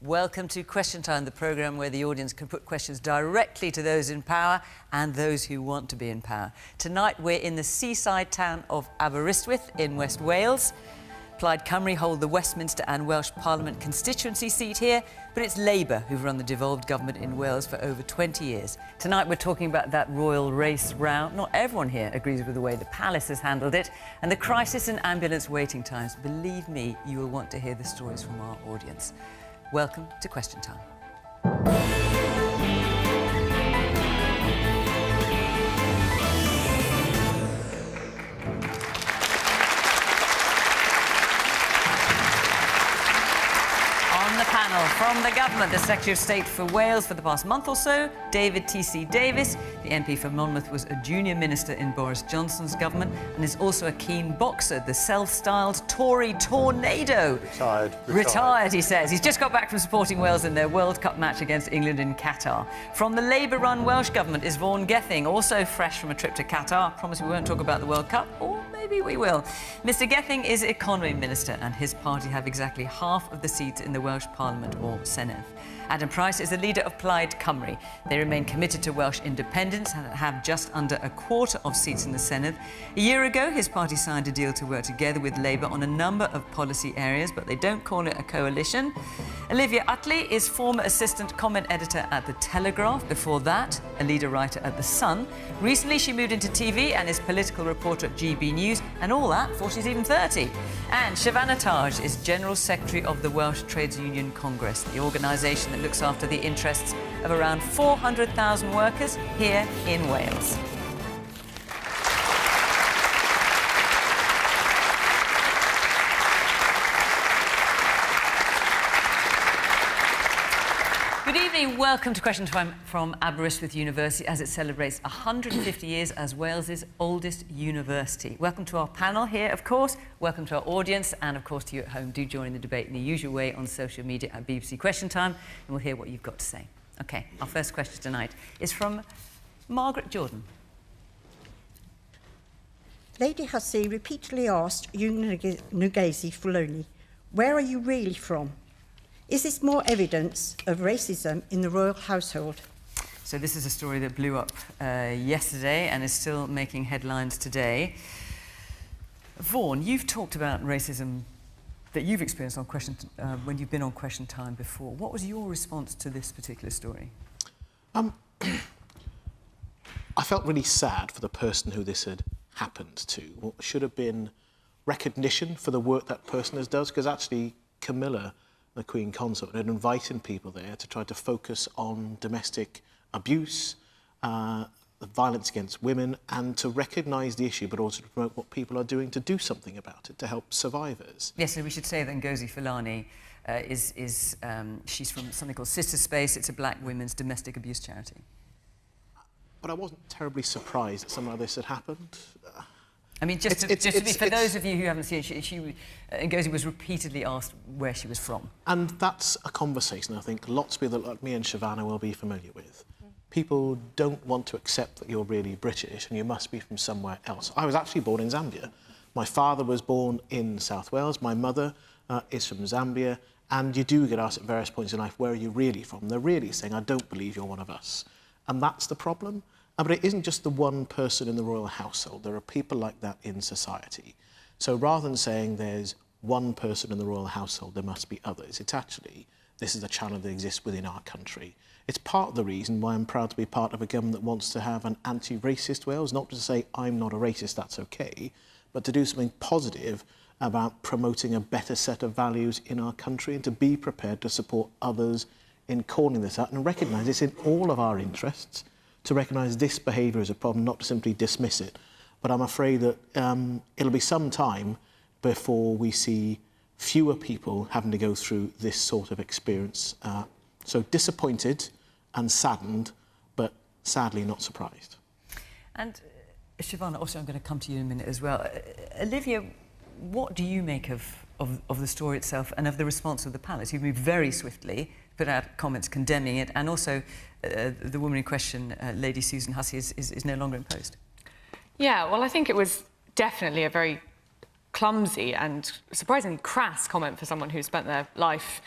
Welcome to Question Time, the programme where the audience can put questions directly to those in power and those who want to be in power. Tonight we're in the seaside town of Aberystwyth in West Wales. Plaid Cymru hold the Westminster and Welsh Parliament constituency seat here, but it's Labour who've run the devolved government in Wales for over 20 years. Tonight we're talking about that royal race row. Not everyone here agrees with the way the palace has handled it, and the crisis in ambulance waiting times. Believe me, you will want to hear the stories from our audience. Welcome to Question Time. From the government, the Secretary of State for Wales for the past month or so, David T.C. Davies. The MP for Monmouth was a junior minister in Boris Johnson's government and is also a keen boxer, the self-styled Tory Tornado. Retired, he says. He's just got back from supporting Wales in their World Cup match against England in Qatar. From the Labour-run Welsh government is Vaughan Gething, also fresh from a trip to Qatar. Promise we won't talk about the World Cup, or maybe we will. Mr Gething is Economy Minister and his party have exactly half of the seats in the Welsh Parliament or Senedd. Adam Price is the leader of Plaid Cymru. They remain committed to Welsh independence and have just under a quarter of seats in the Senedd. A year ago, his party signed a deal to work together with Labour on a number of policy areas, but they don't call it a coalition. Olivia Utley is former assistant comment editor at The Telegraph. Before that, a leader writer at The Sun. Recently, she moved into TV and is political reporter at GB News, and all that before she's even 30. And Shavanah Taj is General Secretary of the Welsh Trades Union Congress, the organisation that looks after the interests of around 400,000 workers here in Wales. Good evening, welcome to Question Time from Aberystwyth University as it celebrates 150 years as Wales's oldest university. Welcome to our panel here, of course, welcome to our audience, and of course to you at home. Do join the debate in the usual way on social media at BBC Question Time, and we'll hear what you've got to say. OK, our first question tonight is from Margaret Jordan. Lady Hussey repeatedly asked Nugesi Fuloni, where are you really from? Is this more evidence of racism in the royal household? So this is a story that blew up yesterday and is still making headlines today. Vaughan, you've talked about racism that you've experienced on when you've been on Question Time before. What was your response to this particular story? I felt really sad for the person who this had happened to. What should have been recognition for the work that person has done, because actually Camilla, the Queen Consort, had invited people there to try to focus on domestic abuse, the violence against women, and to recognise the issue, but also to promote what people are doing to do something about it, to help survivors. Yes, so we should say that Ngozi Fulani she's from something called Sister Space. It's a black women's domestic abuse charity. But I wasn't terribly surprised that something like this had happened. I mean, for those of you who haven't seen it, Ngozi was repeatedly asked where she was from. And that's a conversation I think lots of people like me and Shavanah will be familiar with. People don't want to accept that you're really British and you must be from somewhere else. I was actually born in Zambia. My father was born in South Wales. My mother is from Zambia. And you do get asked at various points in life, where are you really from? They're really saying, I don't believe you're one of us. And that's the problem. But it isn't just the one person in the royal household. There are people like that in society. So rather than saying there's one person in the royal household, there must be others, it's actually, this is a channel that exists within our country. It's part of the reason why I'm proud to be part of a government that wants to have an anti-racist Wales, not to say I'm not a racist, that's OK, but to do something positive about promoting a better set of values in our country and to be prepared to support others in calling this out and recognise it's in all of our interests to recognise this behaviour as a problem, not to simply dismiss it. But I'm afraid that it'll be some time before we see fewer people having to go through this sort of experience. So disappointed and saddened, but sadly not surprised. And Shavanah, also I'm going to come to you in a minute as well. Olivia, what do you make of the story itself and of the response of the palace? You've moved very swiftly, put out comments condemning it, and also the woman in question, Lady Susan Hussey, is no longer in post. Yeah, well, I think it was definitely a very clumsy and surprisingly crass comment for someone who spent their life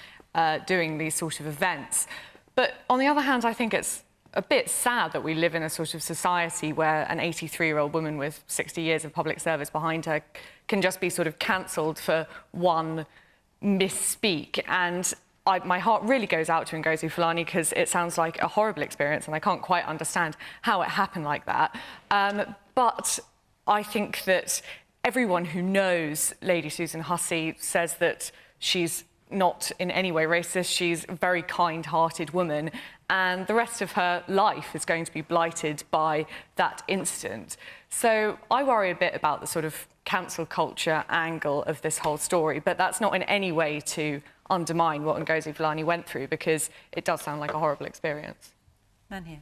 doing these sort of events. But on the other hand, I think it's a bit sad that we live in a sort of society where an 83-year-old woman with 60 years of public service behind her can just be sort of cancelled for one misspeak. And my heart really goes out to Ngozi Fulani because it sounds like a horrible experience and I can't quite understand how it happened like that. But I think that everyone who knows Lady Susan Hussey says that she's not in any way racist. She's a very kind-hearted woman, and the rest of her life is going to be blighted by that incident. So I worry a bit about the sort of cancel culture angle of this whole story, but that's not in any way to undermine what Ngozi Fulani went through, because it does sound like a horrible experience. Man here.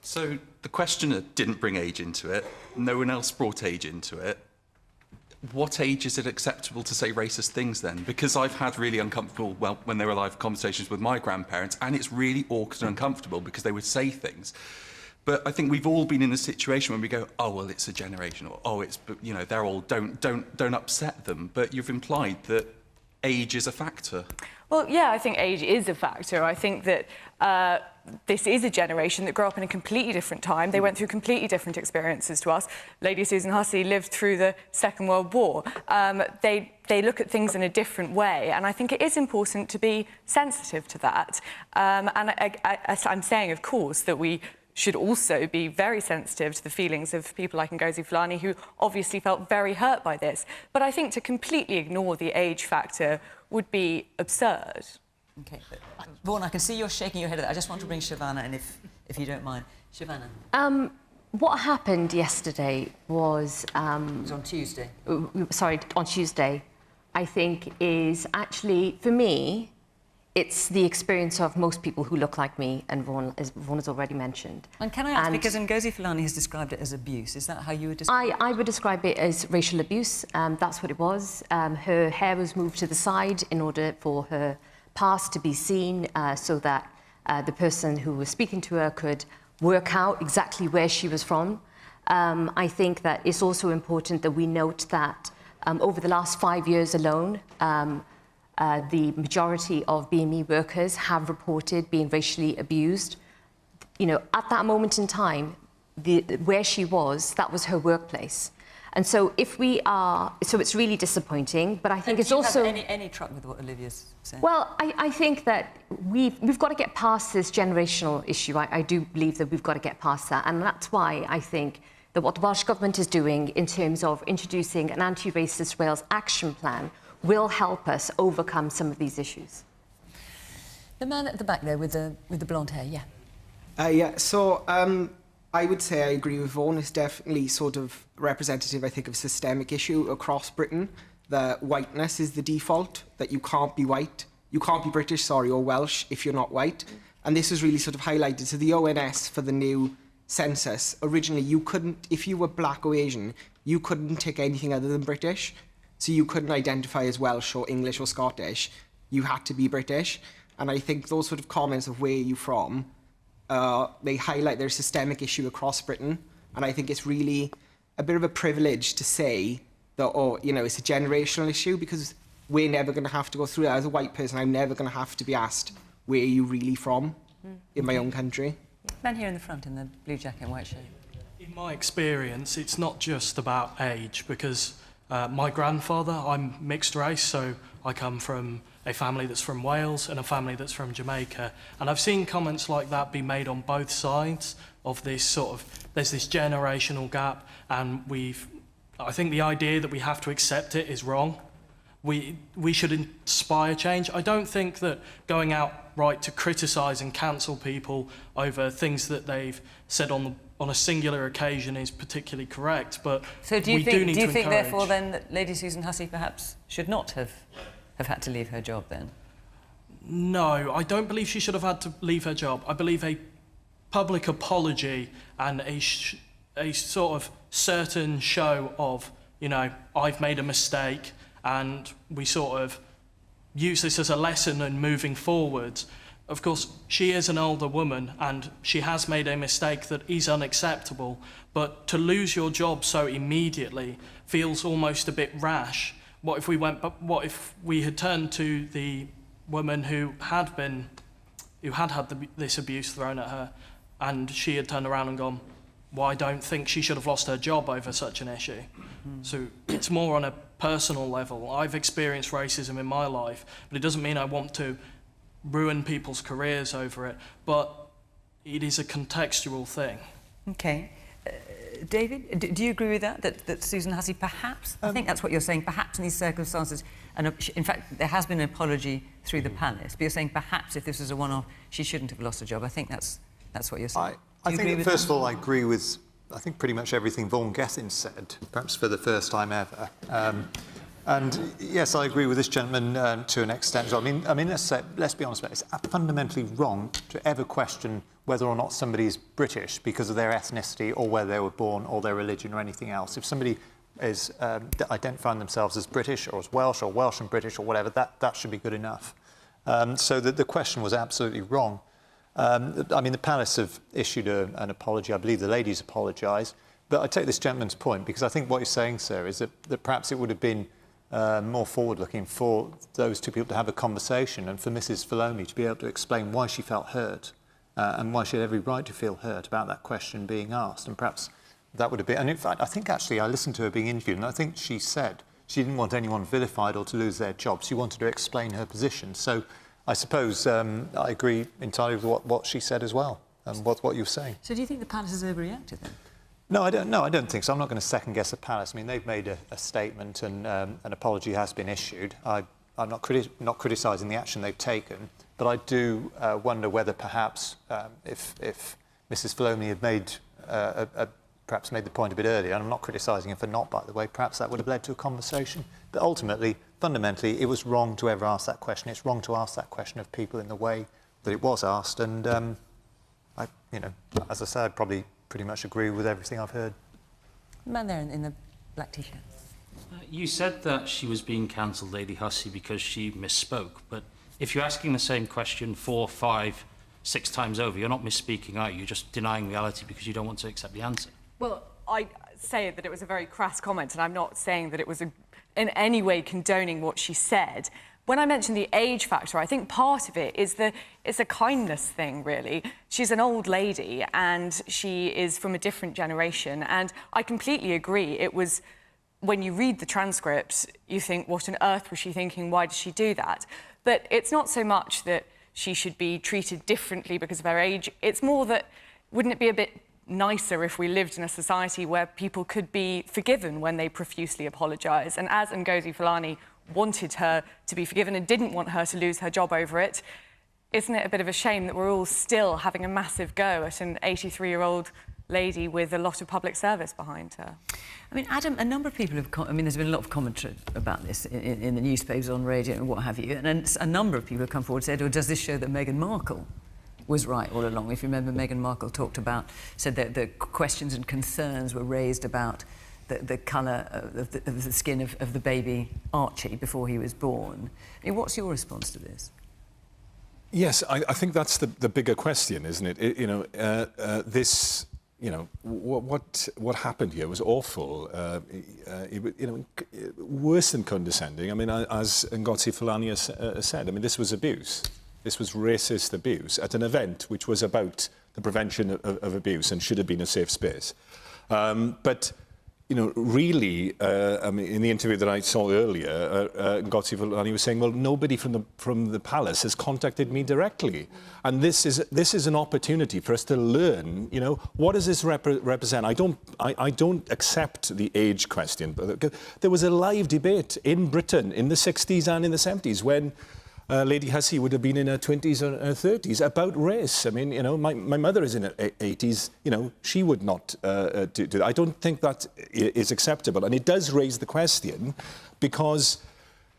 So the questioner didn't bring age into it. No one else brought age into it. What age is it acceptable to say racist things then? Because I've had really uncomfortable, well, when they were alive, conversations with my grandparents, and it's really awkward and uncomfortable because they would say things. But I think we've all been in a situation when we go, oh, well, it's a generation, or, oh, it's, you know, they're old, don't upset them. But you've implied that age is a factor. Well, yeah, I think age is a factor. I think that this is a generation that grew up in a completely different time. They went through completely different experiences to us. Lady Susan Hussey lived through the Second World War. They look at things in a different way, and I think it is important to be sensitive to that. And I'm saying, of course, that we should also be very sensitive to the feelings of people like Ngozi Fulani, who obviously felt very hurt by this. But I think to completely ignore the age factor would be absurd. OK, but Vaughan, I can see you're shaking your head at that. I just want to bring Shavanah in, if you don't mind. Shavanah. What happened yesterday was... it was on Tuesday. Sorry, on Tuesday, I think is actually, for me, it's the experience of most people who look like me, and Vaughan, as Vaughan has already mentioned. And can I ask, because Ngozi Fulani has described it as abuse, is that how you would describe it? I would describe it as racial abuse. That's what it was. Her hair was moved to the side in order for her past to be seen, so that the person who was speaking to her could work out exactly where she was from. I think that it's also important that we note that over the last 5 years alone, the majority of BME workers have reported being racially abused. You know, at that moment in time, where she was, that was her workplace. And so if we are... So it's really disappointing, but I think it's also... Do you have any truck with what Olivia's saying? Well, I think that we've got to get past this generational issue. I do believe that we've got to get past that. And that's why I think that what the Welsh Government is doing in terms of introducing an anti-racist Wales action plan will help us overcome some of these issues. The man at the back there with the blonde hair, yeah. Yeah, so I would say I agree with Vaughan. It's definitely sort of representative, I think, of a systemic issue across Britain. The whiteness is the default, that you can't be white, you can't be British, sorry, or Welsh if you're not white. And this was really sort of highlighted. So the ONS for the new census, originally you couldn't, if you were black or Asian, you couldn't tick anything other than British. So you couldn't identify as Welsh or English or Scottish. You had to be British. And I think those sort of comments of where you're from, they highlight their systemic issue across Britain. And I think it's really a bit of a privilege to say that, oh, you know, it's a generational issue, because we're never going to have to go through that. As a white person, I'm never going to have to be asked, where are you really from in my own country? Man here in the front in the blue jacket and white shirt. In my experience, it's not just about age, because my grandfather, I'm mixed race, so I come from a family that's from Wales and a family that's from Jamaica. And I've seen comments like that be made on both sides of this sort of, there's this generational gap, and I think the idea that we have to accept it is wrong. We should inspire change. I don't think that going outright to criticise and cancel people over things that they've said on a singular occasion is particularly correct, but so do you think therefore then that Lady Susan Hussey perhaps should not have had to leave her job then? No, I don't believe she should have had to leave her job. I believe a public apology and a sort of certain show of, you know, I've made a mistake, and we sort of use this as a lesson in moving forwards. Of course, she is an older woman and she has made a mistake that is unacceptable, but to lose your job so immediately feels almost a bit rash. What if we had turned to the woman who had this abuse thrown at her, and she had turned around and gone, well, I don't think she should have lost her job over such an issue. So it's more on a personal level. I've experienced racism in my life, but it doesn't mean I want to ruin people's careers over it, but it is a contextual thing. Okay. David, do you agree with that Susan Hussey perhaps, I think that's what you're saying, perhaps in these circumstances, and in fact there has been an apology through the palace, but you're saying perhaps if this was a one-off, she shouldn't have lost her job. I think that's what you're saying. I think that first of all, I agree with, I think, pretty much everything Vaughan Gething said, perhaps for the first time ever. And yes, I agree with this gentleman to an extent. I mean, let's be honest about it. It's fundamentally wrong to ever question whether or not somebody is British because of their ethnicity or where they were born or their religion or anything else. If somebody is identifying themselves as British or as Welsh and British or whatever, that should be good enough. So the question was absolutely wrong. I mean, the palace have issued an apology. I believe the ladies apologised. But I take this gentleman's point because I think what he's saying, sir, is that perhaps it would have been more forward-looking for those two people to have a conversation and for Mrs. Filoni to be able to explain why she felt hurt and why she had every right to feel hurt about that question being asked. And perhaps that would have been... And in fact, I think actually I listened to her being interviewed and I think she said she didn't want anyone vilified or to lose their job. She wanted to explain her position. So I suppose I agree entirely with what she said as well and what you're saying. So do you think the palace has overreacted then? No, I don't think so. I'm not going to second-guess the palace. I mean, they've made a statement and an apology has been issued. I'm not criticising the action they've taken, but I do wonder whether perhaps if Mrs. Filoni had perhaps made the point a bit earlier, and I'm not criticising her for not, by the way, perhaps that would have led to a conversation. But ultimately, fundamentally, it was wrong to ever ask that question. It's wrong to ask that question of people in the way that it was asked. And, as I said, I'd probably pretty much agree with everything I've heard. The man there in the black T-shirt. You said that she was being cancelled, Lady Hussey, because she misspoke. But if you're asking the same question 4, 5, 6 times over, you're not misspeaking, are you? You're just denying reality because you don't want to accept the answer. Well, I say that it was a very crass comment, and I'm not saying that it was in any way condoning what she said. When I mentioned the age factor, I think part of it is it's a kindness thing, really. She's an old lady and she is from a different generation. And I completely agree. It was, when you read the transcript, you think, what on earth was she thinking? Why did she do that? But it's not so much that she should be treated differently because of her age. It's more that, wouldn't it be a bit nicer if we lived in a society where people could be forgiven when they profusely apologise? And as Ngozi Fulani wanted her to be forgiven and didn't want her to lose her job over it, isn't it a bit of a shame that we're all still having a massive go at an 83-year-old lady with a lot of public service behind her? I mean, Adam, a number of people have... there's been a lot of commentary about this in the newspapers, on radio and what have you, and a number of people have come forward and said, oh, does this show that Meghan Markle was right all along? If you remember, Meghan Markle said that the questions and concerns were raised about the colour of the skin of the baby Archie before he was born. I mean, what's your response to this? Yes, I think that's the bigger question, isn't it? What happened here was awful. Worse than condescending. I mean, as Ngozi Fulani has said, I mean, this was abuse. This was racist abuse at an event which was about the prevention of abuse and should have been a safe space. But really, in the interview that I saw earlier, Ngozi Fulani was saying, well, nobody from the palace has contacted me directly. And this is an opportunity for us to learn, what does this represent? I don't accept the age question. But there was a live debate in Britain in the 60s and in the 70s when Lady Hussey would have been in her 20s or her 30s about race. I mean, my mother is in her 80s. She would not do that. I don't think that is acceptable. And it does raise the question because,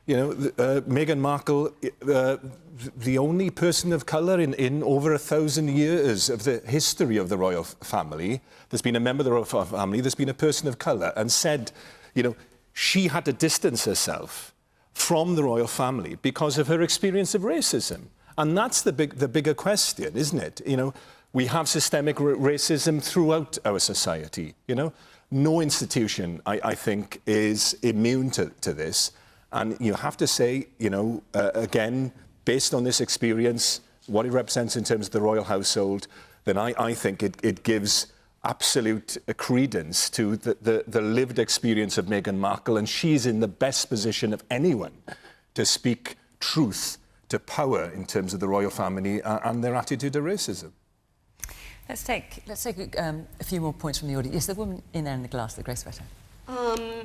Meghan Markle, the only person of colour in over 1,000 years of the history of the royal family, there's been a member of the royal family, there's been a person of colour, and said, she had to distance herself from the royal family because of her experience of racism. And that's the bigger question, isn't it? We have systemic racism throughout our society, No institution, I think, is immune to this. And you have to say, again, based on this experience, what it represents in terms of the royal household, then I think it gives absolute credence to the lived experience of Meghan Markle, and she's in the best position of anyone to speak truth to power in terms of the royal family and their attitude to racism. Let's take a few more points from the audience. Yes, the woman in there in the glass, the grey sweater.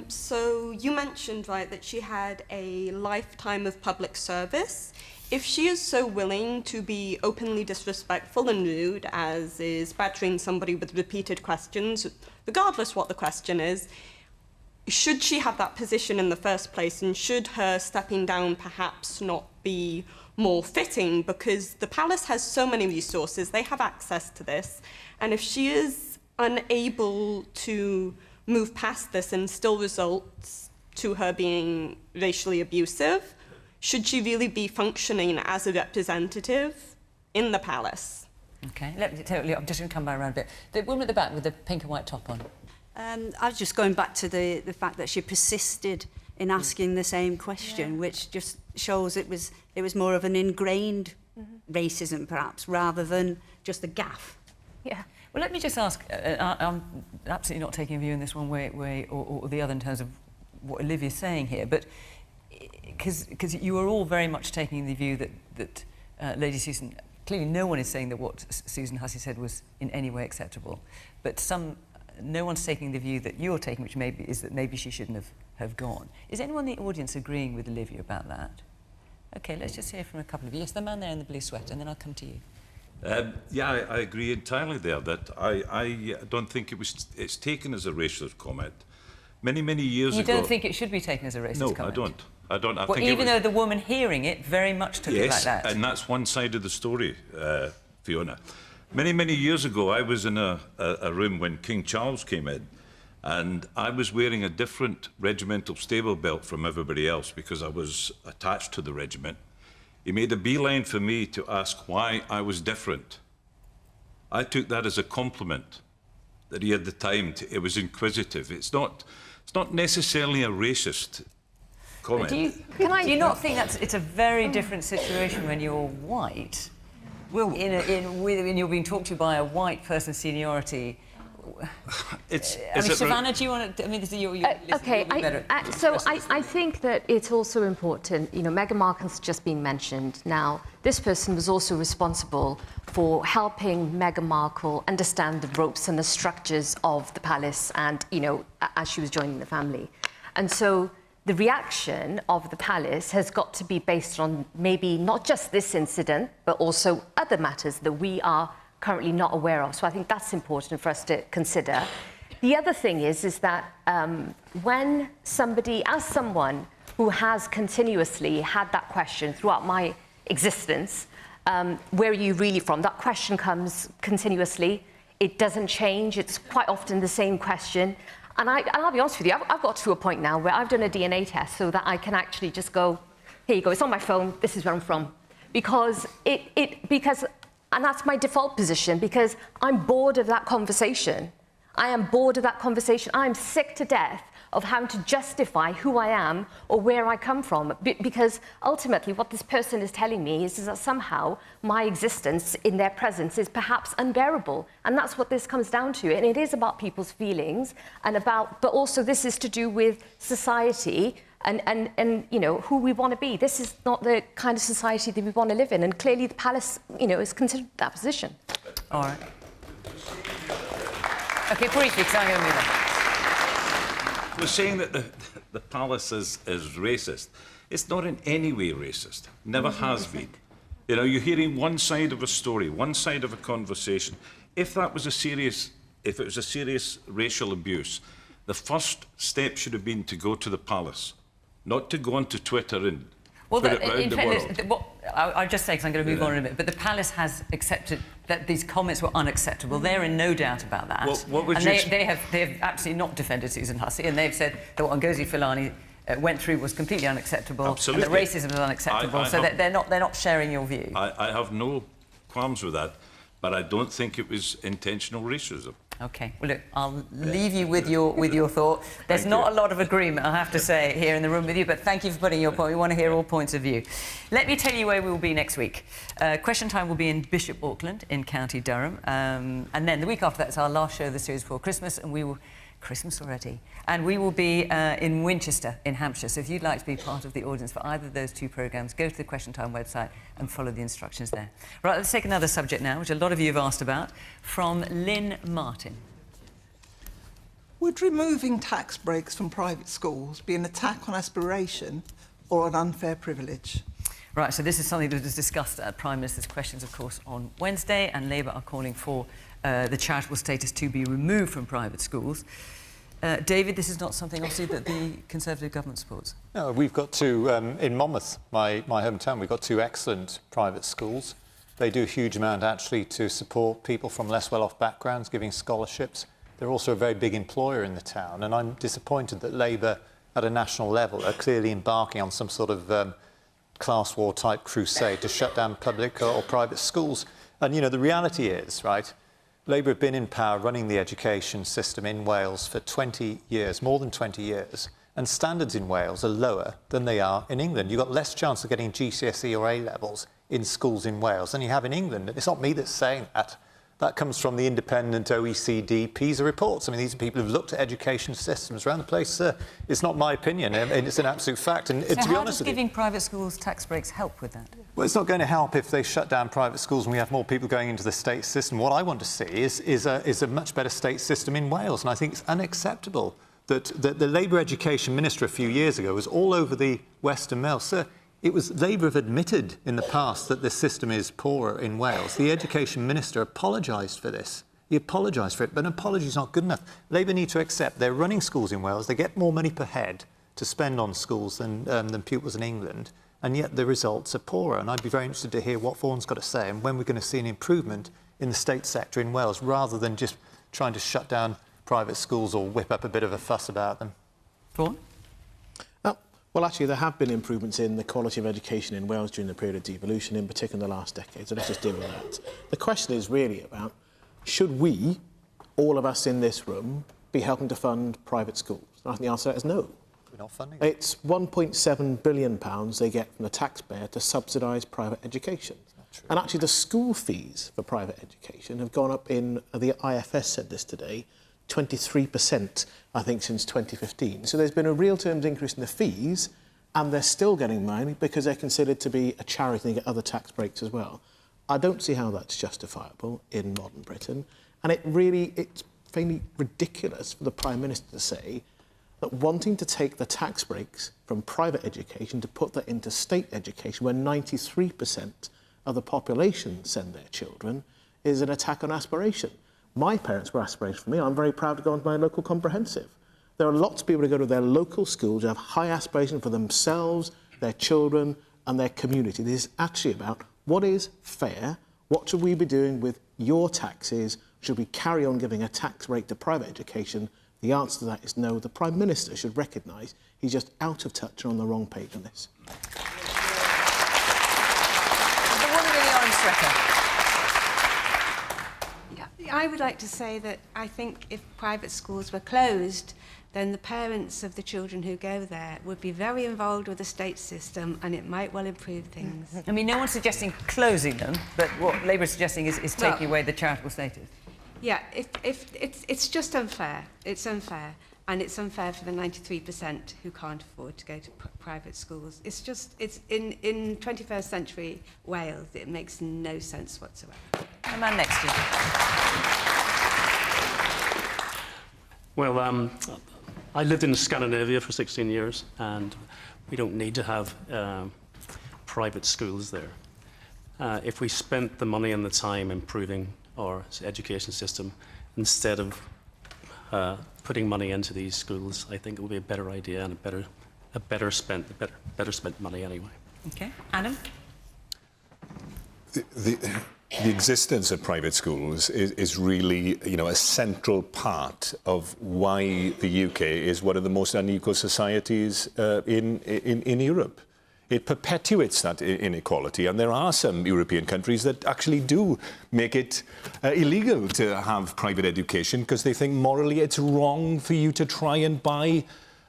So you mentioned, right, that she had a lifetime of public service. If she is so willing to be openly disrespectful and rude, as is battering somebody with repeated questions, regardless what the question is, should she have that position in the first place, and should her stepping down perhaps not be more fitting? Because the palace has so many resources, they have access to this, and if she is unable to move past this and still results to her being racially abusive, should she really be functioning as a representative in the palace? OK, let me tell you, I'm just going to come back around a bit. The woman at the back with the pink and white top on. I was just going back to the fact that she persisted in asking the same question, which just shows it was more of an ingrained racism, perhaps, rather than just a gaffe. Yeah. Well, let me just ask, I'm absolutely not taking a view in this one way or the other in terms of what Olivia's saying here, but because you are all very much taking the view that Lady Susan, clearly no one is saying that what Susan Hussey said was in any way acceptable, but no one's taking the view that you're taking, which maybe is that maybe she shouldn't have gone. Is anyone in the audience agreeing with Olivia about that? OK, let's just hear from a couple of you. Yes, the man there in the blue sweater, and then I'll come to you. Yeah, I agree entirely there, that I don't think it's taken as a racist comment. Many years ago... You don't think it should be taken as a racist comment? No, I don't. I well, think even though the woman hearing it very much took it like that? Yes, and that's one side of the story, Fiona. Many years ago, I was in a room when King Charles came in, and I was wearing a different regimental stable belt from everybody else because I was attached to the regiment. He made a beeline for me to ask why I was different. I took that as a compliment, that he had the time to... It was inquisitive. It's not necessarily a racist comment. Do you not think it's a very different situation when you're white? Well, when you're being talked to by a white person, seniority. Shavanah, do you want to? I mean, this is your okay. I think that it's also important. You know, Meghan Markle's just been mentioned. Now, this person was also responsible for helping Meghan Markle understand the ropes and the structures of the palace, and as she was joining the family, and so the reaction of the palace has got to be based on maybe not just this incident, but also other matters that we are currently not aware of. So I think that's important for us to consider. The other thing is that when somebody, as someone who has continuously had that question throughout my existence, where are you really from? That question comes continuously. It doesn't change. It's quite often the same question. And I'll be honest with you, I've got to a point now where I've done a DNA test so that I can actually just go, here you go, it's on my phone, this is where I'm from. Because and that's my default position, because I'm bored of that conversation. I am bored of that conversation. I'm sick to death of having to justify who I am or where I come from. Because ultimately what this person is telling me is that somehow my existence in their presence is perhaps unbearable. And that's what this comes down to. And it is about people's feelings but also this is to do with society and who we want to be. This is not the kind of society that we want to live in. And clearly the palace, is considered that position. All right. OK, briefly, because I'm going to move on. We're saying that the palace is racist. It's not in any way racist. Never has been. You're hearing one side of a story, one side of a conversation. If it was a serious racial abuse, the first step should have been to go to the palace, not to go onto Twitter and put it round the world. I'll just say, because I'm going to move on in a minute, but the palace has accepted that these comments were unacceptable. They're in no doubt about that. They have absolutely not defended Susan Hussey, and they've said that what Ngozi Fulani went through was completely unacceptable. Absolutely. And that racism was unacceptable. They're not sharing your view. I have no qualms with that, but I don't think it was intentional racism. OK. Well, look, I'll leave you with your thought. There's not a lot of agreement, I have to say, here in the room with you, but thank you for putting your point. We want to hear all points of view. Let me tell you where we will be next week. Question time will be in Bishop Auckland in County Durham. And then the week after that is our last show of the series before Christmas, and we will... Christmas already. And we will be in Winchester, in Hampshire. So if you'd like to be part of the audience for either of those two programmes, go to the Question Time website and follow the instructions there. Right, let's take another subject now, which a lot of you have asked about, from Lynn Martin. Would removing tax breaks from private schools be an attack on aspiration or an unfair privilege? Right, so this is something that was discussed at Prime Minister's Questions, of course, on Wednesday, and Labour are calling for the charitable status to be removed from private schools. David, this is not something, obviously, that the Conservative government supports. No, we've got two, in Monmouth, my hometown, we've got two excellent private schools. They do a huge amount, actually, to support people from less well-off backgrounds, giving scholarships. They're also a very big employer in the town, and I'm disappointed that Labour, at a national level, are clearly embarking on some sort of class war-type crusade to shut down public or private schools. And, you know, the reality is, right, Labour have been in power running the education system in Wales for 20 years, more than 20 years, and standards in Wales are lower than they are in England. You've got less chance of getting GCSE or A-levels in schools in Wales than you have in England. It's not me that's saying that. That comes from the independent OECD PISA reports. I mean, these are people who've looked at education systems around the place. It's not my opinion, and it's an absolute fact. And so to be how honest does giving private schools tax breaks help with that? Well, it's not going to help if they shut down private schools and we have more people going into the state system. What I want to see is a much better state system in Wales, and I think it's unacceptable that the Labour Education Minister a few years ago was all over the Western Mail. Sir, it was Labour have admitted in the past that the system is poorer in Wales. The Education Minister apologised for this. He apologised for it, but an apology is not good enough. Labour need to accept they're running schools in Wales. They get more money per head to spend on schools than pupils in England, and yet the results are poorer. And I'd be very interested to hear what Vaughan's got to say and when we're going to see an improvement in the state sector in Wales, rather than just trying to shut down private schools or whip up a bit of a fuss about them. Vaughan? Well, actually, there have been improvements in the quality of education in Wales during the period of devolution, in particular in the last decade, so let's just deal with that. The question is really about, should we, all of us in this room, be helping to fund private schools? And I think the answer is no. We're not funding it. It's £1.7 billion they get from the taxpayer to subsidise private education. And actually, the school fees for private education have gone up in, the IFS said this today, 23%, I think, since 2015. So there's been a real terms increase in the fees, and they're still getting money because they're considered to be a charity and they get other tax breaks as well. I don't see how that's justifiable in modern Britain, and it's fairly ridiculous for the Prime Minister to say that wanting to take the tax breaks from private education to put that into state education, where 93% of the population send their children, is an attack on aspiration. My parents were aspirational for me. I'm very proud to go into my local comprehensive. There are lots of people who go to their local schools who have high aspirations for themselves, their children, and their community. This is actually about what is fair, what should we be doing with your taxes, should we carry on giving a tax rate to private education? The answer to that is no. The Prime Minister should recognise he's just out of touch and on the wrong page on this. The woman in the orange sweater. I would like to say that I think if private schools were closed, then the parents of the children who go there would be very involved with the state system, and it might well improve things. I mean, no one's suggesting closing them, but what Labour is suggesting is taking away the charitable status. Yeah, if it's just unfair. It's unfair. And it's unfair for the 93% who can't afford to go to private schools. It's in 21st century Wales, it makes no sense whatsoever. The man next to you. Well, I lived in Scandinavia for 16 years, and we don't need to have private schools there. If we spent the money and the time improving our education system instead of putting money into these schools, I think it would be a better idea and a better spent money anyway. Okay, Adam. The existence of private schools is really, a central part of why the UK is one of the most unequal societies in Europe. it perpetuates that inequality. And there are some European countries that actually do make it illegal to have private education because they think morally it's wrong for you to try and buy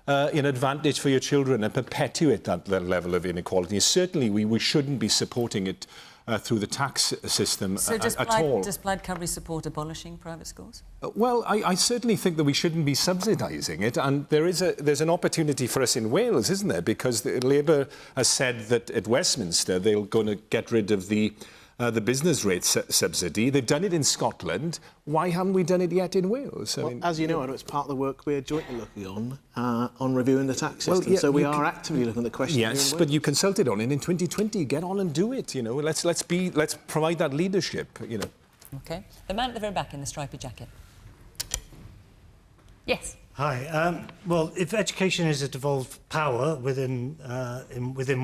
an advantage for your children and perpetuate that level of inequality. Certainly, we shouldn't be supporting it through the tax system at all. Does Plaid Cymru support abolishing private schools? Well, I certainly think that we shouldn't be subsidising it, and there's an opportunity for us in Wales, isn't there? Because Labour has said that at Westminster they're going to get rid of the business rate subsidy. They've done it in Scotland. Why haven't we done it yet in Wales? Well, as you know, it's part of the work we're jointly looking on reviewing the tax system. Yeah, so we are actively looking at the question. Yes, but you consulted on it in 2020. Get on and do it. You know, let's provide that leadership. You know. Okay. The man at the very back in the stripy jacket. Yes. Hi. Well, if education is a devolved power within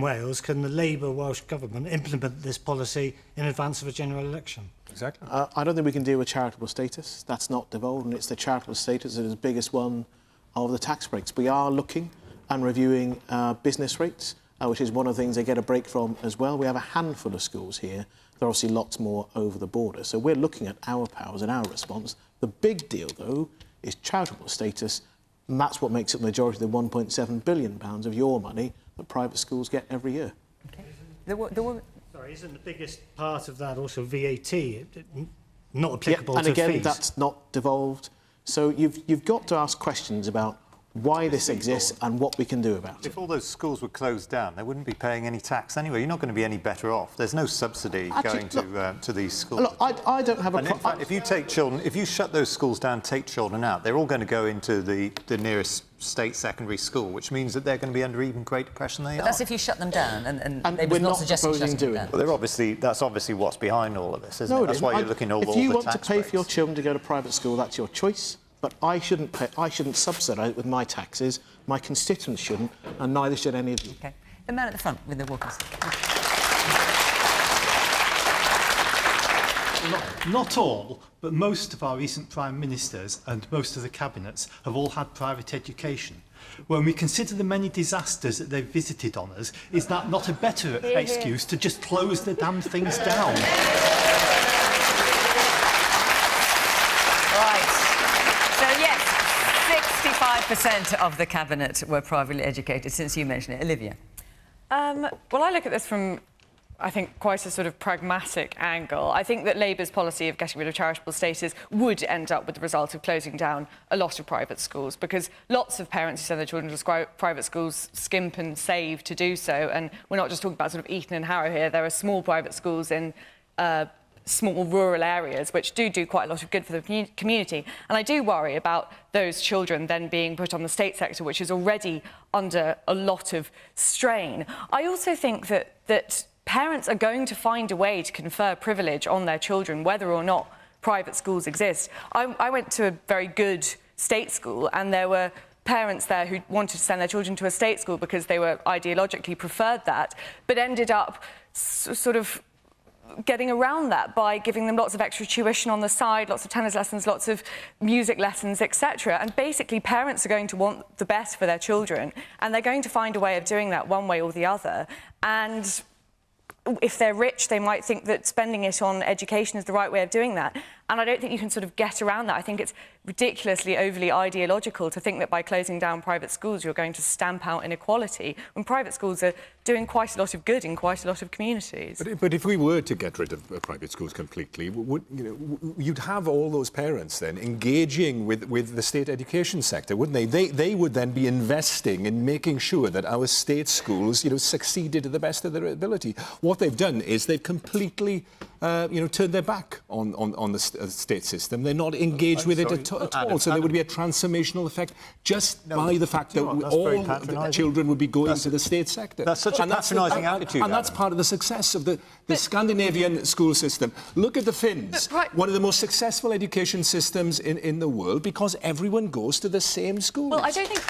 Wales, can the Labour Welsh Government implement this policy in advance of a general election? Exactly. I don't think we can deal with charitable status. That's not devolved, and it's the charitable status that is the biggest one of the tax breaks. We are looking and reviewing business rates, which is one of the things they get a break from as well. We have a handful of schools here. There are obviously lots more over the border. So we're looking at our powers and our response. The big deal, though, is charitable status, and that's what makes up the majority of the £1.7 billion of your money that private schools get every year. Okay. Sorry, isn't the biggest part of that also VAT? Not applicable to and again, fees? that's not devolved. So you've got to ask questions about why this exists and what we can do about it. If all those schools were closed down, they wouldn't be paying any tax anyway. You're not going to be any better off. There's no subsidy going to these schools. Look, I don't have a problem. In fact, if you shut those schools down, take children out, they're all going to go into the nearest state secondary school, which means that they're going to be under even greater pressure than they are. That's if you shut them down, and we're not suggesting proposing shutting doing them that. Well, that's obviously what's behind all of this, isn't it? That's why you're looking at all the tax breaks. If you want to pay breaks. for your children to go to private school, that's your choice. But I shouldn't subsidise it with my taxes. My constituents shouldn't, and neither should any of you. Okay. The man at the front with the walking stick. Not all, but most of our recent Prime Ministers and most of the cabinets have all had private education. When we consider the many disasters that they've visited on us, is that not a better excuse to just close the damn things down? Right. So, yes, 65% of the cabinet were privately educated, since you mentioned it. Olivia? Well, I look at this from, I think, quite a sort of pragmatic angle. I think that Labour's policy of getting rid of charitable status would end up with the result of closing down a lot of private schools, because lots of parents who send their children to private schools skimp and save to do so. And we're not just talking about sort of Eton and Harrow here. There are small private schools in small rural areas which do quite a lot of good for the community. And I do worry about those children then being put on the state sector, which is already under a lot of strain. I also think that parents are going to find a way to confer privilege on their children, whether or not private schools exist. I went to a very good state school, and there were parents there who wanted to send their children to a state school because they were ideologically preferred that, but ended up sort of getting around that by giving them lots of extra tuition on the side, lots of tennis lessons, lots of music lessons, etc. And basically, parents are going to want the best for their children, and they're going to find a way of doing that one way or the other. And if they're rich, they might think that spending it on education is the right way of doing that. And I don't think you can sort of get around that. I think it's ridiculously overly ideological to think that by closing down private schools, you're going to stamp out inequality, when private schools are doing quite a lot of good in quite a lot of communities. But if we were to get rid of private schools completely, you'd have all those parents then engaging with the state education sector, wouldn't they? They would then be investing in making sure that our state schools, succeeded to the best of their ability. What they've done is they've completely, turned their back on the state system. They're not engaged with it at all. So there would be a transformational effect just by the fact that all the children would be going to the state sector. That's such a patronising attitude. And that's part of the success of the Scandinavian school system. Look at the Finns, one of the most successful education systems in the world, because everyone goes to the same schools. Well, I don't think...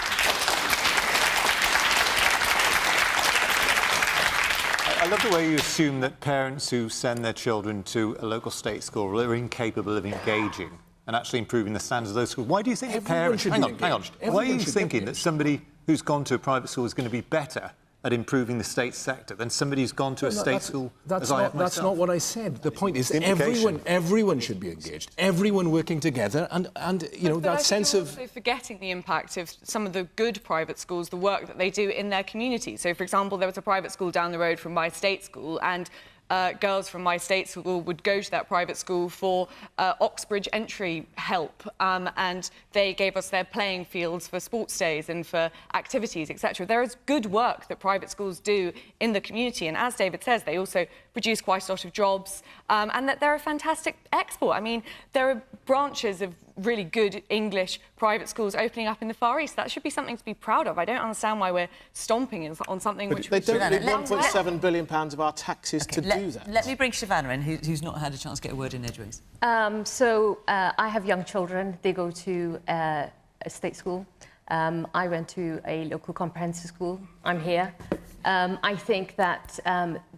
I love the way you assume that parents who send their children to a local state school are incapable of engaging and actually improving the standards of those schools. Why do you think parents... Hang on. Why are you thinking that somebody who's gone to a private school is going to be better at improving the state sector than somebody who's gone to a state school as I have myself. That's not what I said. The point is Indication. everyone should be engaged, everyone working together, and you know, that sense of... also forgetting the impact of some of the good private schools, the work that they do in their community. So, for example, there was a private school down the road from my state school, and girls from my state school would go to that private school for Oxbridge entry help, and they gave us their playing fields for sports days and for activities, etc. There is good work that private schools do in the community, and as David says, they also produce quite a lot of jobs, and that they're a fantastic export. I mean, there are branches of really good English private schools opening up in the Far East. That should be something to be proud of. I don't understand why we're stomping on something but which... They don't need £1.7 billion of our taxes to do that. Let me bring Shavanah in, who's not had a chance to get a word in edgeways. I have young children. They go to a state school. I went to a local comprehensive school. I'm here. I think that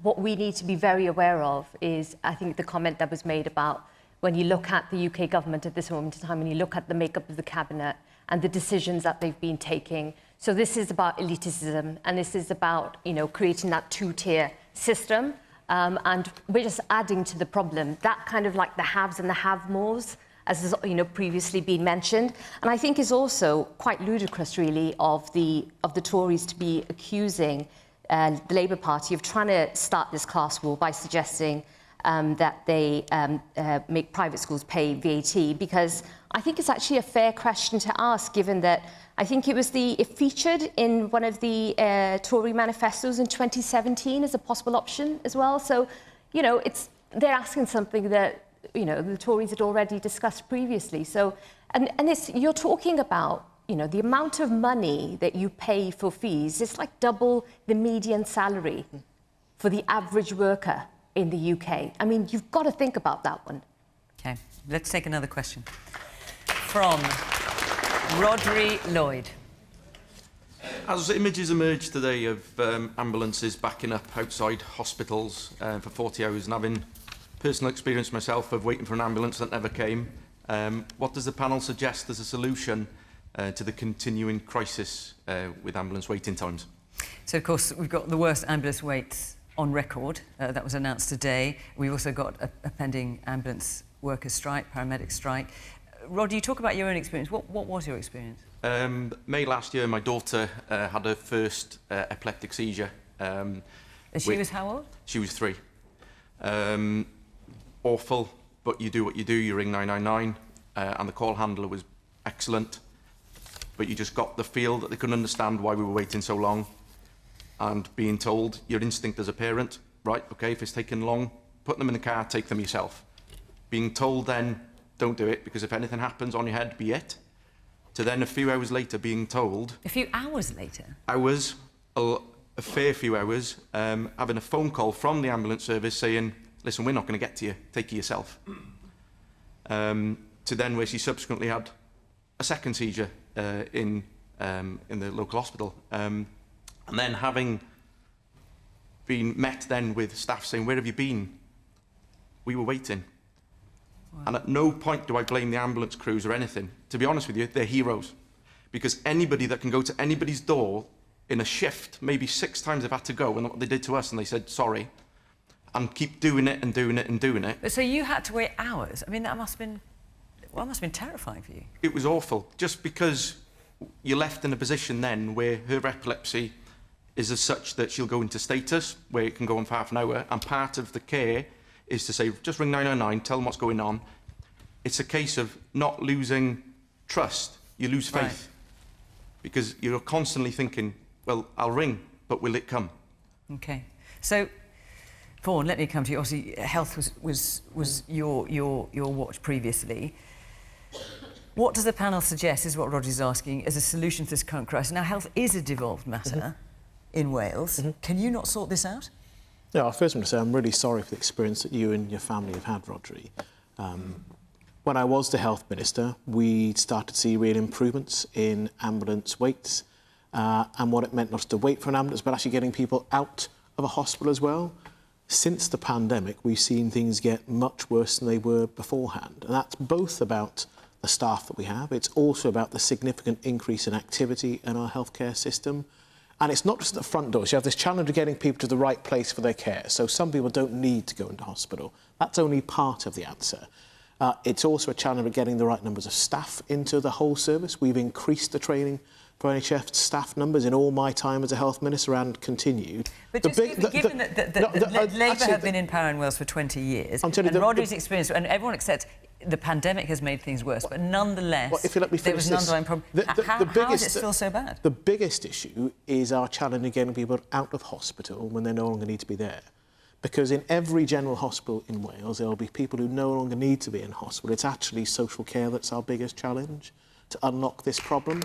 what we need to be very aware of is, I think, the comment that was made about when you look at the UK government at this moment in time, when you look at the makeup of the cabinet and the decisions that they've been taking. So this is about elitism, and this is about, you know, creating that two-tier system. And we're just adding to the problem. That kind of like the haves and the have-mores, as has, you know, previously been mentioned. And I think is also quite ludicrous, really, of the Tories to be accusing the Labour Party of trying to start this class war by suggesting that they make private schools pay VAT, because I think it's actually a fair question to ask, given that I think it featured in one of the Tory manifestos in 2017 as a possible option as well. So, you know, they're asking something that, you know, the Tories had already discussed previously. So, and you're talking about, you know, the amount of money that you pay for fees is like double the median salary for the average worker in the UK. I mean, you've got to think about that one. OK, let's take another question. From Rodri Lloyd. As images emerge today of ambulances backing up outside hospitals for 40 hours and having personal experience myself of waiting for an ambulance that never came, what does the panel suggest as a solution to the continuing crisis with ambulance waiting times? So, of course, we've got the worst ambulance waits on record. That was announced today. We've also got a pending ambulance workers' strike, paramedic strike. Rod, you talk about your own experience. What was your experience? May last year, my daughter had her first epileptic seizure. She was how old? She was 3. Awful, but you do what you do. You ring 999, and the call handler was excellent. But you just got the feel that they couldn't understand why we were waiting so long. And being told, your instinct as a parent, right, OK, if it's taking long, put them in the car, take them yourself. Being told then, don't do it, because if anything happens on your head, be it. To then a few hours later being told... A few hours later? Hours, a fair few hours, having a phone call from the ambulance service saying, listen, we're not going to get to you, take it yourself. To then where she subsequently had a second seizure in the local hospital. And then having been met then with staff saying, where have you been? We were waiting. Wow. And at no point do I blame the ambulance crews or anything. To be honest with you, they're heroes. Because anybody that can go to anybody's door in a shift, maybe 6 times they've had to go, and what they did to us, and they said, sorry, and keep doing it and doing it and doing it. But so you had to wait hours? I mean, that must have been, well, that must have been terrifying for you. It was awful, just because you're left in a position then where her epilepsy is as such that she'll go into status, where it can go on for half an hour, and part of the care is to say, just ring 999, tell them what's going on. It's a case of not losing trust. You lose faith. Right. Because you're constantly thinking, well, I'll ring, but will it come? OK. So, Vaughan, let me come to you. Obviously, health was your watch previously. What does the panel suggest, is what Roger's asking, as a solution to this current crisis? Now, health is a devolved matter in Wales. Can you not sort this out? Yeah, first I'm going to say I'm really sorry for the experience that you and your family have had, Rodri. When I was the Health Minister, we started to see real improvements in ambulance waits and what it meant not just to wait for an ambulance, but actually getting people out of a hospital as well. Since the pandemic, we've seen things get much worse than they were beforehand. And that's both about the staff that we have. It's also about the significant increase in activity in our healthcare system. And it's not just at the front doors. You have this challenge of getting people to the right place for their care. So some people don't need to go into hospital. That's only part of the answer. It's also a challenge of getting the right numbers of staff into the whole service. We've increased the training for NHS staff numbers in all my time as a health minister and continued. But just given that Labour have been in power in Wales for 20 years, and Rodri's experience, and everyone accepts the pandemic has made things worse, but nonetheless, there was an underlying problem. How is it still so bad? The biggest issue is our challenge of getting people out of hospital when they no longer need to be there. Because in every general hospital in Wales, there will be people who no longer need to be in hospital. It's actually social care that's our biggest challenge, to unlock this problem.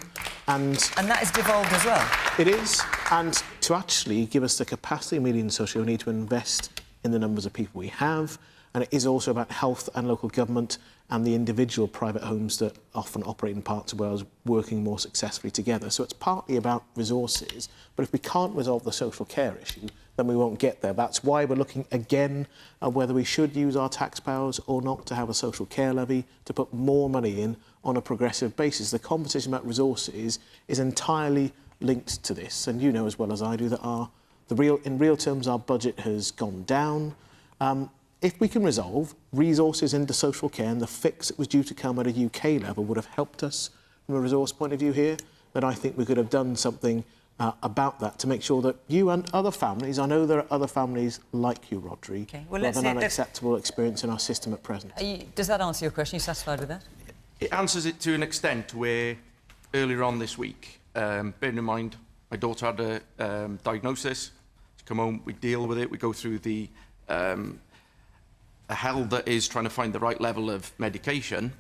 And that is devolved as well? It is. And to actually give us the capacity we need in social, we need to invest in the numbers of people we have. And it is also about health and local government and the individual private homes that often operate in parts of Wales working more successfully together. So it's partly about resources, but if we can't resolve the social care issue, then we won't get there. That's why we're looking again at whether we should use our tax powers or not to have a social care levy, to put more money in on a progressive basis. The conversation about resources is entirely linked to this, and you know as well as I do that in real terms our budget has gone down. If we can resolve resources into social care, and the fix that was due to come at a UK level would have helped us from a resource point of view here, then I think we could have done something about that to make sure that you and other families, I know there are other families like you, Rodri, who have an unacceptable experience in our system at present. Does that answer your question? Are you satisfied with that? It answers it to an extent where earlier on this week, bearing in mind my daughter had a diagnosis, she come home, we deal with it, we go through the hell that is trying to find the right level of medication.